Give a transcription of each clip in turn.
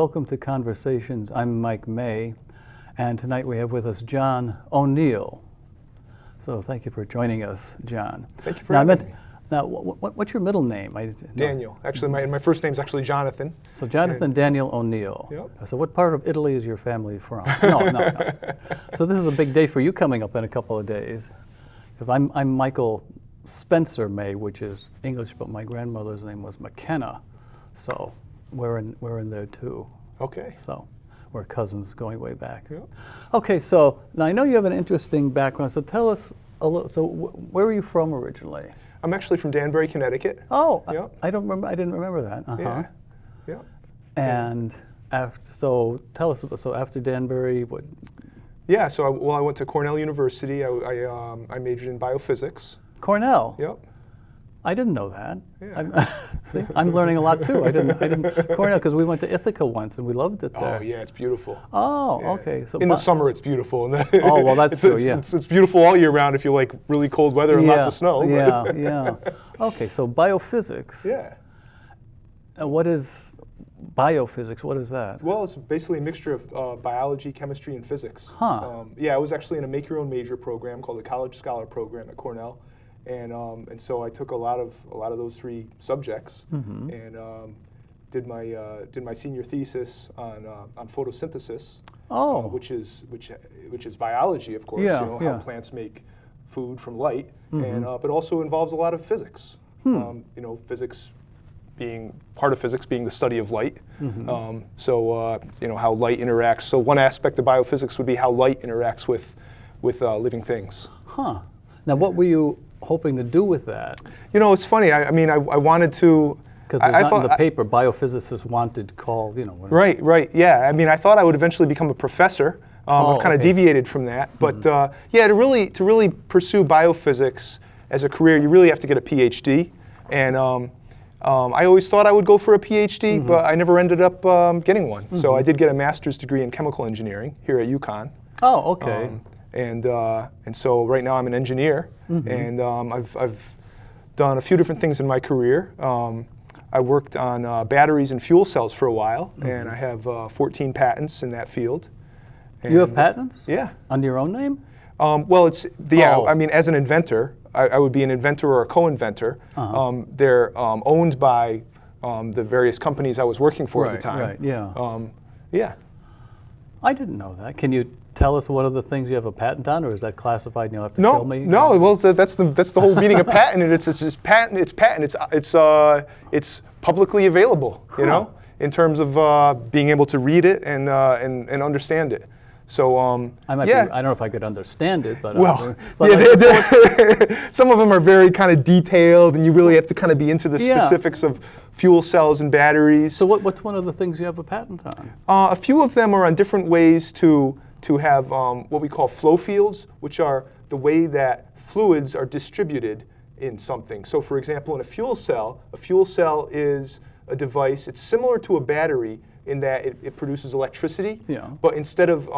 welcome to Conversations. I'm Mike May, and tonight we have with us John O'Neill. So thank you for joining us, John. Thank you for having me. Now, what's your middle name? Daniel. Actually, my first name's actually Jonathan. So Jonathan Daniel O'Neill. Yep. So what part of Italy is your family from? No. So this is a big day for you coming up in a couple of days. Because I'm Michael Spencer May, which is English, but my grandmother's name was McKenna. So we're in there too. Okay. So we're cousins going way back. Yep. Okay, so now I know you have an interesting background. So tell us a little. So where are you from originally? I'm actually from Danbury, Connecticut. Oh, Yep. I didn't remember that. Yeah. Yeah. And so tell us. So after Danbury, what? Yeah. So I went to Cornell University. I majored in biophysics. Cornell. Yep. I didn't know that. Yeah. See, I'm learning a lot too. I didn't Cornell, because we went to Ithaca once and we loved it there. Oh yeah, it's beautiful. Oh, Yeah. okay. So in the summer it's beautiful. Oh well, that's true. Yeah. It's beautiful all year round if you like really cold weather and lots of snow. Yeah. Okay, so biophysics. Yeah. What is biophysics? What is that? Well, it's basically a mixture of biology, chemistry, and physics. Huh. Yeah, I was actually in a make your own major program called the College Scholar Program at Cornell. And so I took a lot of those three subjects, and did my senior thesis on photosynthesis, which is biology, of course. Yeah, how plants make food from light, and but also involves a lot of physics. Physics being part of physics being the study of light. So how light interacts. So one aspect of biophysics would be how light interacts with living things. Huh. Now, what were you hoping to do with that? It's funny. I wanted to. Because there's not in the paper, biophysicists wanted called, Right. Yeah. I thought I would eventually become a professor. I've kind of deviated from that, but to really pursue biophysics as a career, you really have to get a PhD. And I always thought I would go for a PhD, but I never ended up getting one. So I did get a master's degree in chemical engineering here at UConn. Oh, okay. And so right now I'm an engineer, and I've done a few different things in my career. I worked on batteries and fuel cells for a while, and I have 14 patents in that field. And you have patents? Yeah. Under your own name? Well, as an inventor, I would be an inventor or a co-inventor. They're owned by the various companies I was working for at the time. Right. Yeah. Yeah. I didn't know that. Can you tell us what are the things you have a patent on, or is that classified and you'll have to tell me? No. Well, that's the whole meaning of patent. It's just patent. It's patent. It's publicly available. In terms of being able to read it and understand it. So I don't know if I could understand it, but some of them are very kind of detailed, and you really have to kind of be into the specifics of fuel cells and batteries. So what's one of the things you have a patent on? A few of them are on different ways to have what we call flow fields, which are the way that fluids are distributed in something. So for example, in a fuel cell is a device. It's similar to a battery in that it produces electricity, but instead of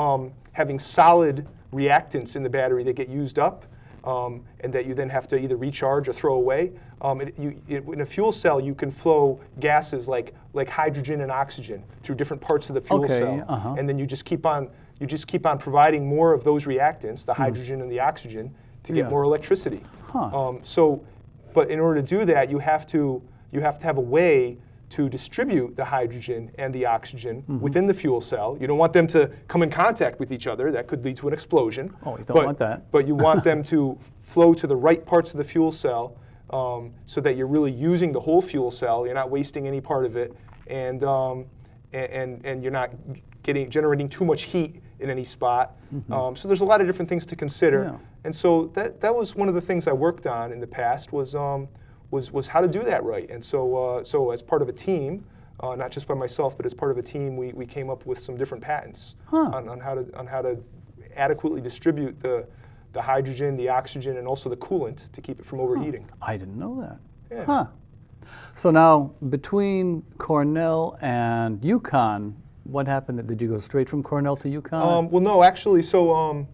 having solid reactants in the battery that get used up and that you then have to either recharge or throw away, in a fuel cell you can flow gases like hydrogen and oxygen through different parts of the fuel cell, and then you just keep on providing more of those reactants, the hydrogen and the oxygen, to get more electricity. But in order to do that, you have to have a way to distribute the hydrogen and the oxygen within the fuel cell. You don't want them to come in contact with each other. That could lead to an explosion. Oh, you don't want that. But you want them to flow to the right parts of the fuel cell so that you're really using the whole fuel cell. You're not wasting any part of it, and you're not generating too much heat in any spot. So there's a lot of different things to consider. Yeah. And so that was one of the things I worked on in the past was how to do that right. And so as part of a team, not just by myself, but as part of a team, we came up with some different patents on how to adequately distribute the hydrogen, the oxygen, and also the coolant to keep it from overheating. I didn't know that. Yeah. Huh. So now, between Cornell and UConn, what happened? Did you go straight from Cornell to UConn? Well, no, actually. So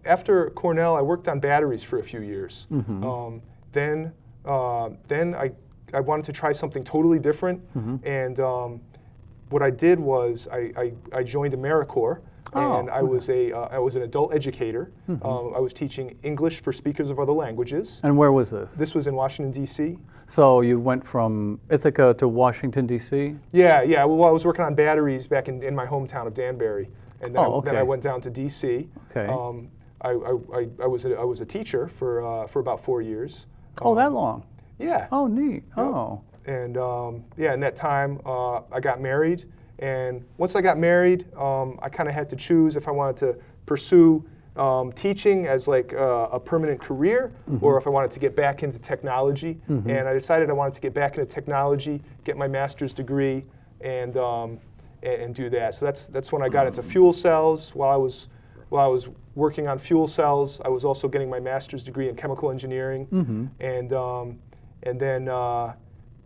after Cornell, I worked on batteries for a few years. Then I wanted to try something totally different, and what I did was I joined AmeriCorps, and I was an adult educator. I was teaching English for speakers of other languages. And where was this? This was in Washington, D.C. So you went from Ithaca to Washington, D.C.? Yeah. Well, I was working on batteries back in my hometown of Danbury, and then, then I went down to D.C. Okay. I was a teacher for about 4 years. Oh, that long? Yeah. Oh, neat. Yep. Oh. And in that time, I got married. And once I got married, I kind of had to choose if I wanted to pursue teaching as like a permanent career, or if I wanted to get back into technology. And I decided I wanted to get back into technology, get my master's degree, and do that. So that's when I got into fuel cells. While I was working on fuel cells, I was also getting my master's degree in chemical engineering. And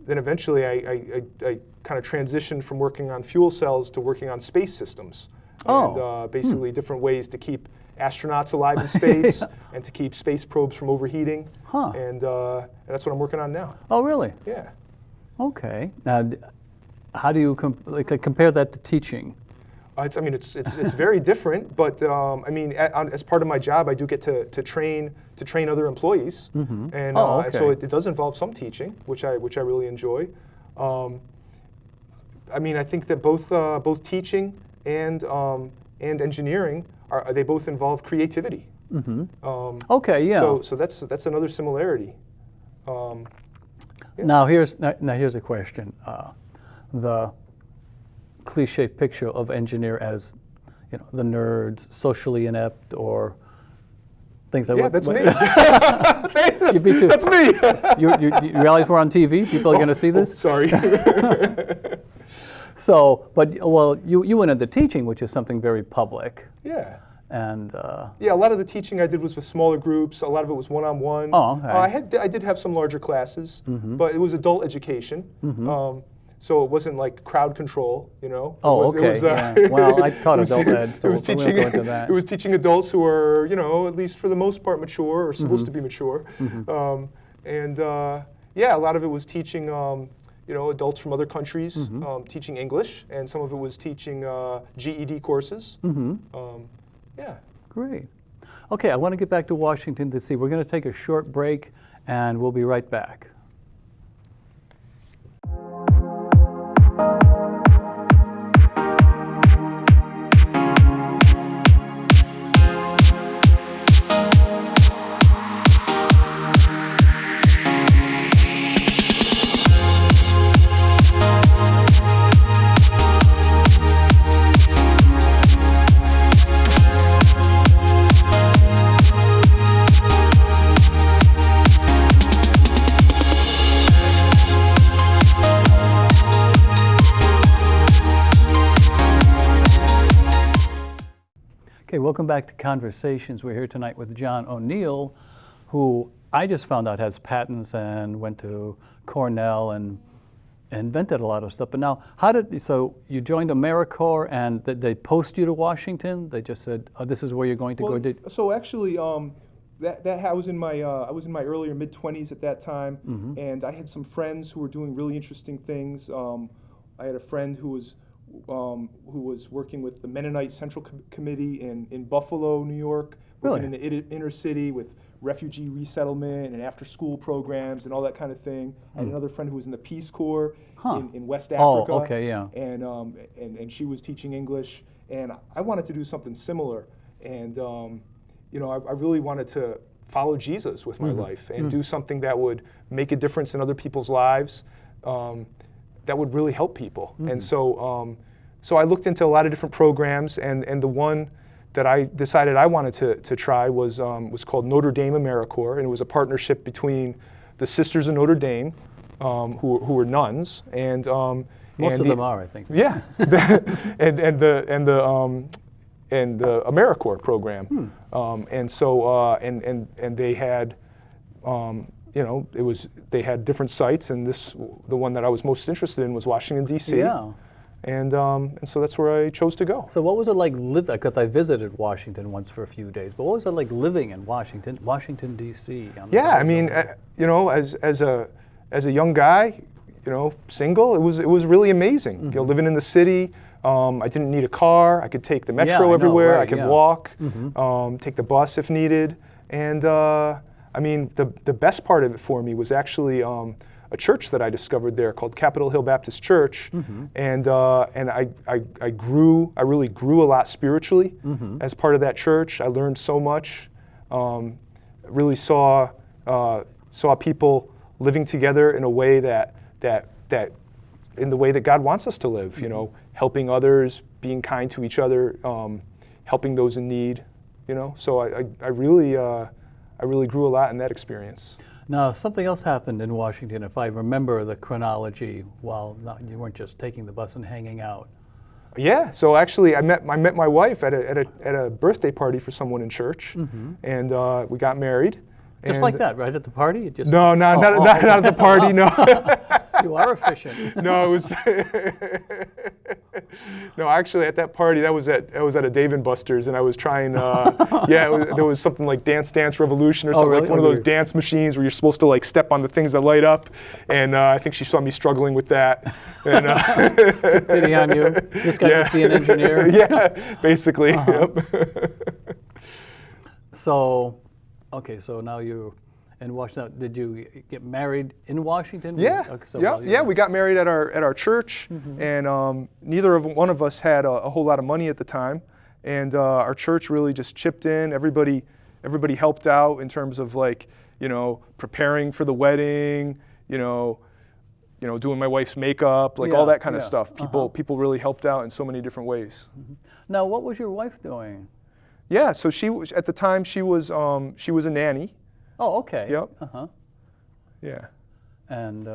then eventually I kind of transitioned from working on fuel cells to working on space systems. And basically different ways to keep astronauts alive in space and to keep space probes from overheating. And that's what I'm working on now. Oh, really? Yeah. Okay. Now, how do you compare that to teaching? It's very different, but as part of my job, I do get to train other employees, and and so it does involve some teaching, which I really enjoy. I think that both teaching and engineering they both involve creativity. Okay, yeah. So that's another similarity. Now here's a question. The cliche picture of engineer as, the nerds, socially inept, or things like that. Yeah, that's me. That's me. You realize we're on TV? People are going to see this? Sorry. So, you went into teaching, which is something very public. Yeah. And a lot of the teaching I did was with smaller groups. A lot of it was one-on-one. Oh, okay. I did have some larger classes, but it was adult education. So it wasn't like crowd control, Oh, okay. Well, I taught adult ed, so we won't go into that. It was teaching adults who are, at least for the most part, mature or supposed to be mature. A lot of it was teaching, adults from other countries, teaching English, and some of it was teaching GED courses. Yeah. Great. Okay, I want to get back to Washington, D.C. We're going to take a short break, and we'll be right back. Okay, welcome back to Conversations. We're here tonight with John O'Neill, who I just found out has patents and went to Cornell and invented a lot of stuff. But now, so you joined AmeriCorps and they post you to Washington? They just said, this is where you're going to go? So actually, I was in my earlier mid-20s at that time, and I had some friends who were doing really interesting things. I had a friend who was working with the Mennonite Central Committee in Buffalo, New York, working in the inner city with refugee resettlement and after-school programs and all that kind of thing. I had another friend who was in the Peace Corps in West Africa. Oh, okay, yeah. And she was teaching English, and I wanted to do something similar. And I really wanted to follow Jesus with my life and do something that would make a difference in other people's lives. That would really help people. And so I looked into a lot of different programs, and the one that I decided I wanted to try was called Notre Dame AmeriCorps, and it was a partnership between the Sisters of Notre Dame, who were nuns, and most of them are, I think. Yeah, and the AmeriCorps program, and so and they had. They had different sites, and the one that I was most interested in was Washington, D.C. Yeah. And so that's where I chose to go. So what was it like living, because I visited Washington once for a few days, but what was it like living in Washington, D.C.? Yeah, I mean, as a young guy, single. It was really amazing. Living in the city. I didn't need a car. I could take the metro everywhere. I could walk, take the bus if needed. And I mean, the best part of it for me was actually a church that I discovered there called Capitol Hill Baptist Church, and I really grew a lot spiritually as part of that church. I learned so much. Really saw people living together in a way that in the way that God wants us to live. Helping others, being kind to each other, helping those in need. So I really grew a lot in that experience. Now, something else happened in Washington, if I remember the chronology, while you weren't just taking the bus and hanging out. Yeah, so actually I met my wife at a birthday party for someone in church, and we got married. Just like that, right at the party? No, not at the party, no. You are efficient. No, it was no. Actually, at that party, I was at a Dave & Buster's, and I was trying. There was something like Dance Revolution or something, really? like one of those dance machines where you're supposed to like step on the things that light up, and I think she saw me struggling with that. And took pity on you. This guy must be an engineer. Yeah, basically. Yep. So, okay, so now you're in Washington. Did you get married in Washington? Yeah, Okay, so we got married at our church, and neither one of us had a whole lot of money at the time, and our church really just chipped in. Everybody helped out in terms of like, preparing for the wedding, doing my wife's makeup, like all that kind of stuff. People really helped out in so many different ways. Now, what was your wife doing? Yeah, so she was at the time she was a nanny. Oh, okay. Yep. Yeah. And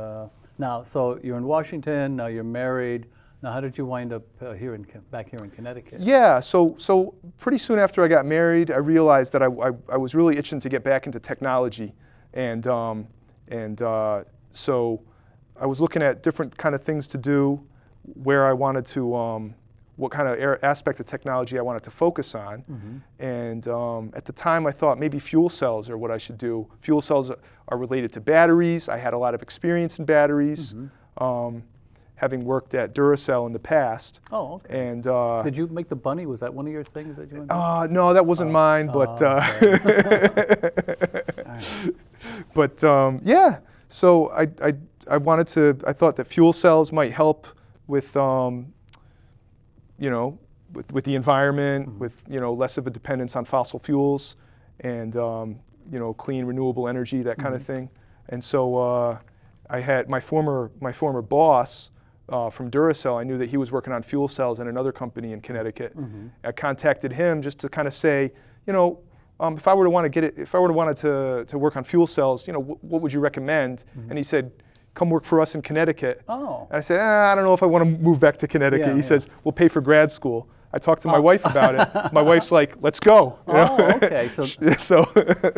now, so you're in Washington. Now you're married. Now, how did you wind up back here in Connecticut? Yeah. So pretty soon after I got married, I realized that I was really itching to get back into technology, and so I was looking at different kind of things to do, where I wanted to. What kind of aspect of technology I wanted to focus on. And at the time I thought maybe fuel cells are what I should do. Fuel cells are related to batteries. I had a lot of experience in batteries, having worked at Duracell in the past. Oh, okay. And did you make the bunny? Was that one of your things that you went no, that wasn't mine, but but yeah. So I thought that fuel cells might help with with the environment, with less of a dependence on fossil fuels, and clean renewable energy, that kind of thing. And so I had my former boss from Duracell. I knew that he was working on fuel cells in another company in Connecticut. I contacted him just to kind of say, if I were to want to work on fuel cells, what would you recommend? And he said, come work for us in Connecticut. Oh. And I said, I don't know if I want to move back to Connecticut. He says, we'll pay for grad school. I talked to my wife about it. My wife's like, let's go. Okay. So so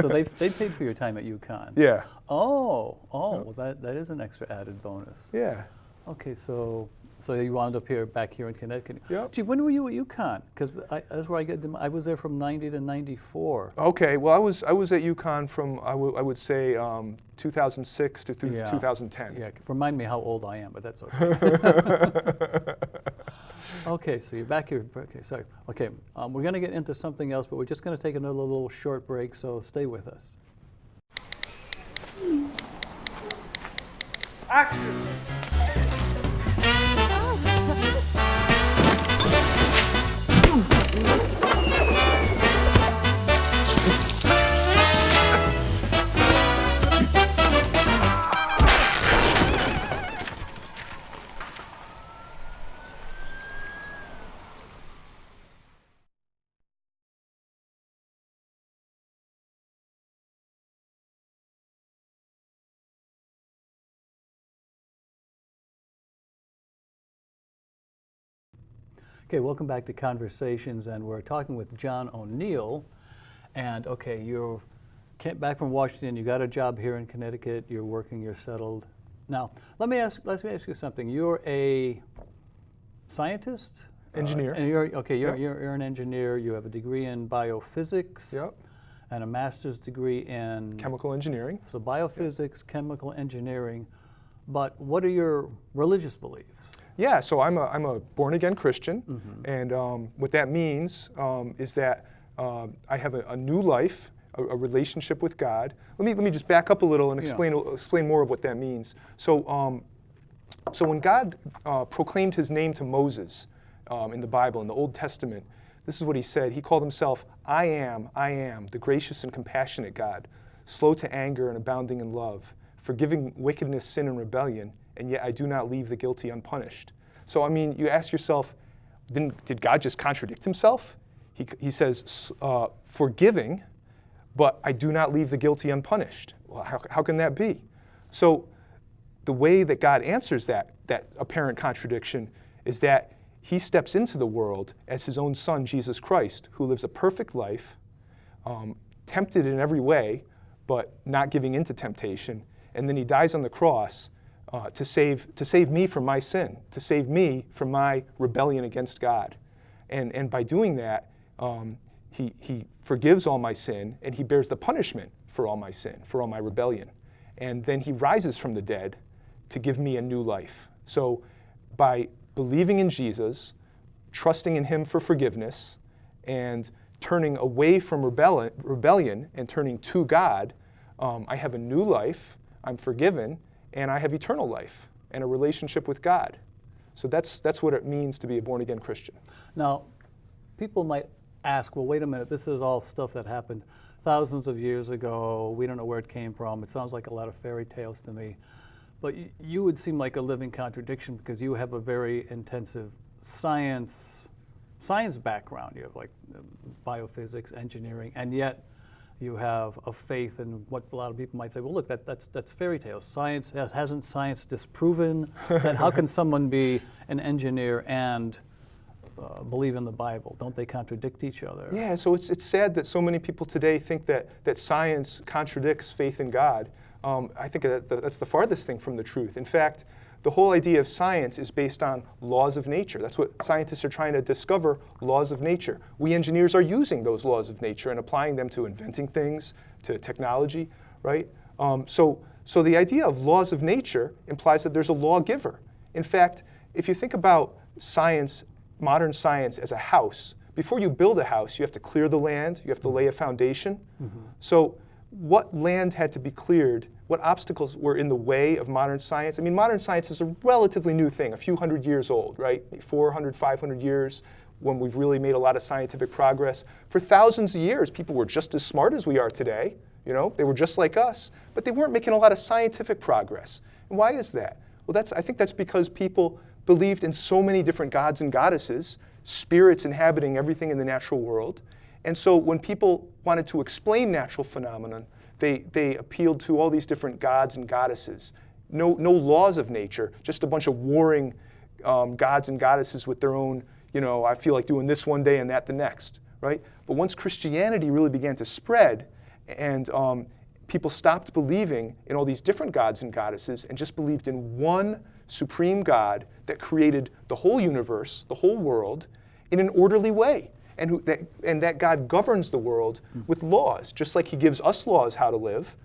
they paid for your time at UConn. Yeah. Well, that is an extra added bonus. Yeah. Okay, so you wound up back here in Connecticut. Yep. Gee, when were you at UConn? Because that's where I was there from '90 to '94. Okay. Well, I was at UConn from I would say 2006 to 2010. Yeah. Remind me how old I am, but that's okay. Okay, so you're back here. Okay, sorry. Okay, we're going to get into something else, but we're just going to take another little short break, so stay with us. Action! Okay, welcome back to Conversations, and we're talking with John O'Neill. And okay, you're back from Washington. You got a job here in Connecticut. You're working. You're settled. Now, let me ask you something. You're a scientist, engineer. And you're an engineer. You have a degree in biophysics. Yep. And a master's degree in chemical engineering. So biophysics, chemical engineering. But what are your religious beliefs? Yeah, so I'm a born-again Christian, and what that means is that I have a new life, a relationship with God. Let me just back up a little and explain more of what that means. So so when God proclaimed His name to Moses in the Bible, in the Old Testament, this is what He said. He called Himself, I am, the gracious and compassionate God, slow to anger and abounding in love, forgiving wickedness, sin, and rebellion, and yet I do not leave the guilty unpunished. So, I mean, you ask yourself, did God just contradict Himself? He says, forgiving, but I do not leave the guilty unpunished. Well, how can that be? So the way that God answers that apparent contradiction is that He steps into the world as His own Son, Jesus Christ, who lives a perfect life, tempted in every way, but not giving in to temptation. And then He dies on the cross to save me from my sin, to save me from my rebellion against God. And by doing that, he forgives all my sin, and He bears the punishment for all my sin, for all my rebellion. And then He rises from the dead to give me a new life. So by believing in Jesus, trusting in Him for forgiveness, and turning away from rebellion and turning to God, I have a new life, I'm forgiven, and I have eternal life and a relationship with God. So that's what it means to be a born-again Christian. Now, people might ask, well, wait a minute, this is all stuff that happened thousands of years ago. We don't know where it came from. It sounds like a lot of fairy tales to me. But you would seem like a living contradiction because you have a very intensive science background. You have like biophysics, engineering, and yet you have a faith in what a lot of people might say, well, look, that's fairy tales. Science, hasn't science disproven that? How can someone be an engineer and believe in the Bible? Don't they contradict each other? Yeah, so it's sad that so many people today think that science contradicts faith in God. I think that's the farthest thing from the truth. In fact, the whole idea of science is based on laws of nature. That's what scientists are trying to discover, laws of nature. We engineers are using those laws of nature and applying them to inventing things, to technology, right? So the idea of laws of nature implies that there's a lawgiver. In fact, if you think about science, modern science as a house, before you build a house, you have to clear the land, you have to lay a foundation. So what land had to be cleared? What obstacles were in the way of modern science? I mean, modern science is a relatively new thing, a few hundred years old, right? 400, 500 years when we've really made a lot of scientific progress. For thousands of years, people were just as smart as we are today. You know, they were just like us, but they weren't making a lot of scientific progress. And why is that? Well, I think that's because people believed in so many different gods and goddesses, spirits inhabiting everything in the natural world. And so when people wanted to explain natural phenomenon, they appealed to all these different gods and goddesses. No laws of nature, just a bunch of warring gods and goddesses with their own, I feel like doing this one day and that the next, right? But once Christianity really began to spread and people stopped believing in all these different gods and goddesses and just believed in one supreme God that created the whole universe, the whole world, in an orderly way. And that God governs the world with laws, just like He gives us laws how to live.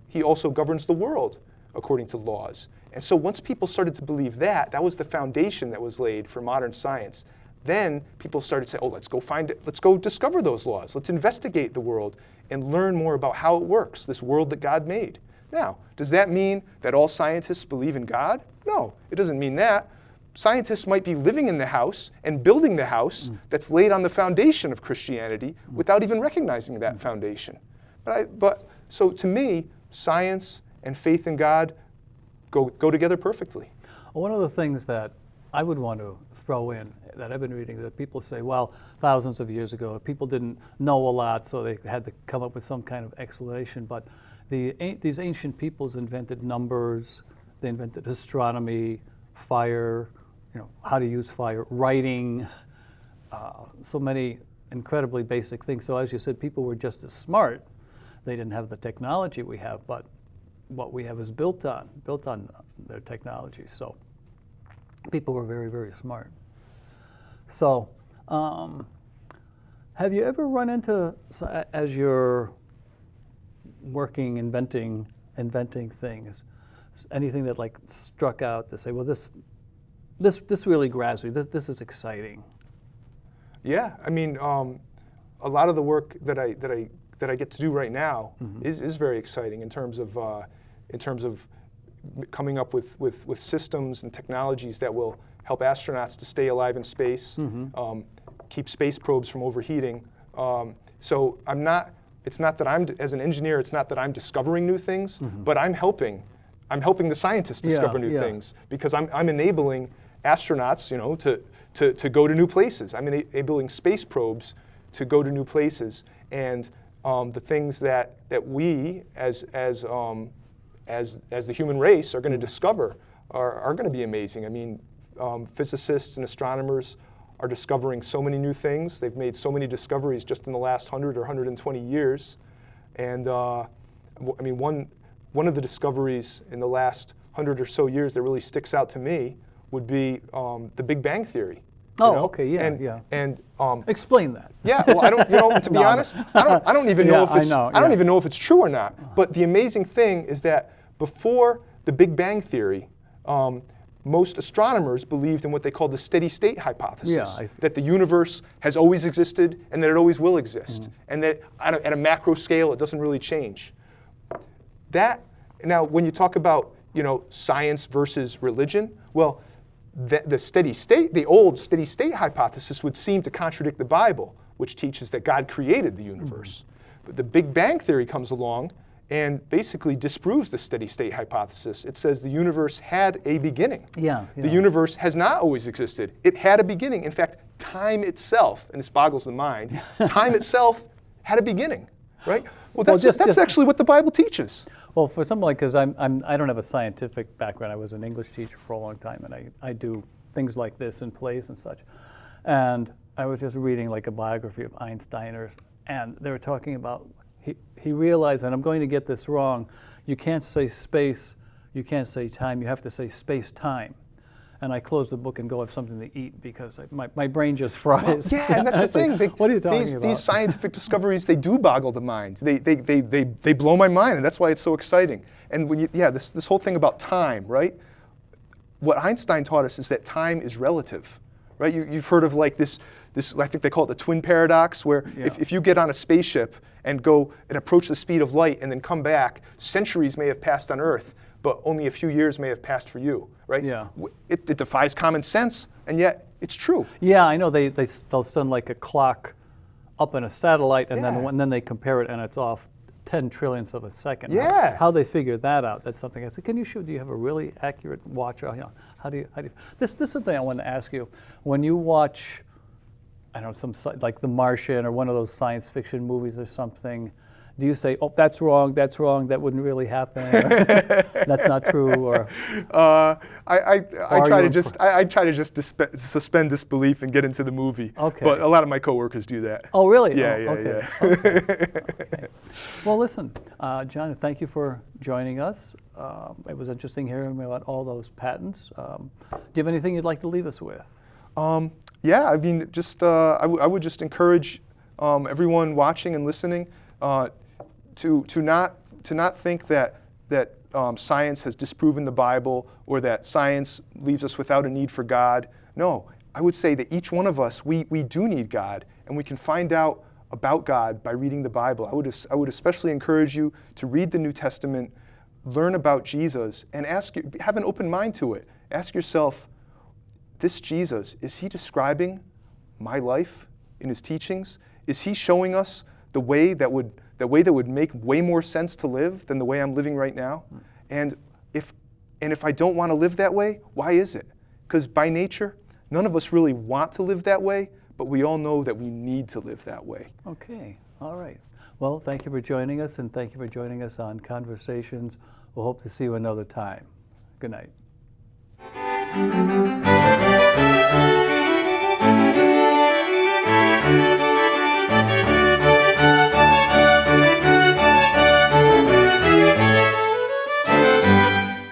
He also governs the world according to laws. And so once people started to believe that was the foundation that was laid for modern science. Then people started to say, oh, let's go discover those laws. Let's investigate the world and learn more about how it works, this world that God made. Now, does that mean that all scientists believe in God? No, it doesn't mean that. Scientists might be living in the house and building the house that's laid on the foundation of Christianity without even recognizing that foundation. So to me, science and faith in God go together perfectly. Well, one of the things that I would want to throw in that I've been reading, that people say, well, thousands of years ago, people didn't know a lot, so they had to come up with some kind of explanation. But these ancient peoples invented numbers, they invented astronomy, fire, how to use fire, writing, so many incredibly basic things. So as you said, people were just as smart. They didn't have the technology we have, but what we have is built on their technology. So people were very, very smart. So have you ever run into, as you're working, inventing things, anything that like struck out to say, well, this really grabs me. This is exciting. Yeah, I mean, a lot of the work that I get to do right now is very exciting in terms of coming up with systems and technologies that will help astronauts to stay alive in space, keep space probes from overheating. So it's not that as an engineer, it's not that I'm discovering new things, but I'm helping the scientists discover new things, because I'm enabling astronauts, to go to new places. I'm enabling space probes to go to new places, and the things that we as the human race are going to discover are going to be amazing. I mean, physicists and astronomers are discovering so many new things. They've made so many discoveries just in the last 100 or 120 years. And I mean, one of the discoveries in the last 100 or so years that really sticks out to me would be the Big Bang Theory. Okay, And explain that. Yeah, well, I don't. To be honest, I don't even know if it's. I don't even know if it's true or not. But the amazing thing is that before the Big Bang Theory, most astronomers believed in what they called the steady state hypothesis, that the universe has always existed and that it always will exist, and that at a macro scale it doesn't really change. Now, when you talk about science versus religion, well, the steady state, the old steady state hypothesis would seem to contradict the Bible, which teaches that God created the universe. But the Big Bang Theory comes along and basically disproves the steady state hypothesis. It says the universe had a beginning. The universe has not always existed. It had a beginning. In fact, time itself, and this boggles the mind, time itself had a beginning, right? Well, that's actually what the Bible teaches. Well, for something like, because I don't have a scientific background. I was an English teacher for a long time, and I do things like this in plays and such. And I was just reading like a biography of Einstein, and they were talking about, he realized, and I'm going to get this wrong, you can't say space, you can't say time, you have to say space-time. And I close the book and go have something to eat because my brain just fries. Well, yeah, and that's the thing. What are you talking about? These scientific discoveries, they do boggle the mind. They blow my mind, and that's why it's so exciting. And when this whole thing about time, right? What Einstein taught us is that time is relative, right? You've heard of like this. I think they call it the twin paradox, where if you get on a spaceship and go and approach the speed of light and then come back, centuries may have passed on Earth, but only a few years may have passed for you, right? Yeah. It defies common sense, and yet it's true. Yeah, I know they'll send like a clock up in a satellite, and then they compare it, and it's off 10 trillionths of a second. Yeah. How they figure that out? That's something I said. Can you show? Do you have a really accurate watch? How do you? This is something I want to ask you. When you watch, I don't know, like The Martian or one of those science fiction movies or something, do you say, "Oh, that's wrong, that wouldn't really happen, or, that's not true"? Or I try to just suspend disbelief and get into the movie. Okay. But a lot of my coworkers do that. Oh, really? Yeah, Okay. Okay. Well, listen, John, thank you for joining us. It was interesting hearing about all those patents. Do you have anything you'd like to leave us with? Yeah, I mean, just I would just encourage everyone watching and listening to not think that science has disproven the Bible, or that science leaves us without a need for God. No, I would say that each one of us, we do need God, and we can find out about God by reading the Bible. I would especially encourage you to read the New Testament, learn about Jesus, and have an open mind to it. Ask yourself, this Jesus, is he describing my life in his teachings? Is he showing us the way that would make way more sense to live than the way I'm living right now? And if I don't want to live that way, why is it? Because by nature, none of us really want to live that way, but we all know that we need to live that way. Okay, all right. Well, thank you for joining us, and thank you for joining us on Conversations. We'll hope to see you another time. Good night.